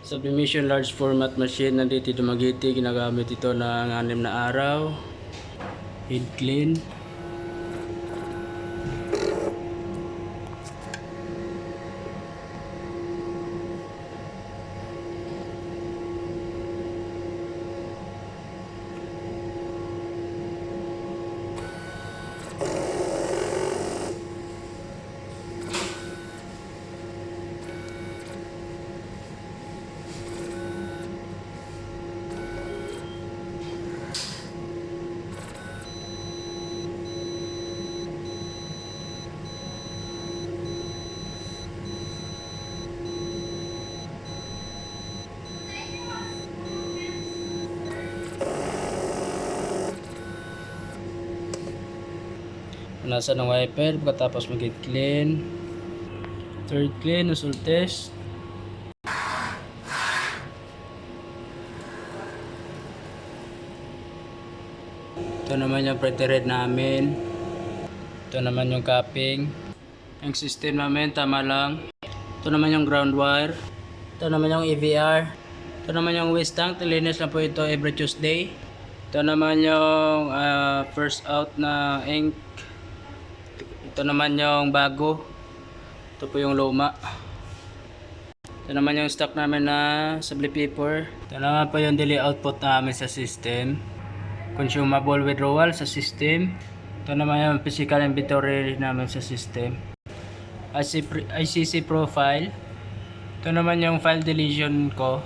Sublimation large format machine nandito Dumaguete, ginagamit ito ng 6 na araw. Head clean. Nasa ng wiper pagkatapos mag-head clean. Third clean, nozzle test. Ito naman yung printer head namin. Ito naman yung capping. Yung system namin tama lang. Ito naman yung ground wire. Ito naman yung EVR. Ito naman yung waste tank. Tilinis lang po ito every Tuesday. Ito naman yung first out na ink. Ito naman yung bago. Ito po yung luma. Ito naman yung stock namin na subli paper. Ito naman po yung daily output namin sa system. Consumable withdrawal sa system. Ito naman yung physical inventory namin sa system. ICC profile. Ito naman yung file deletion ko.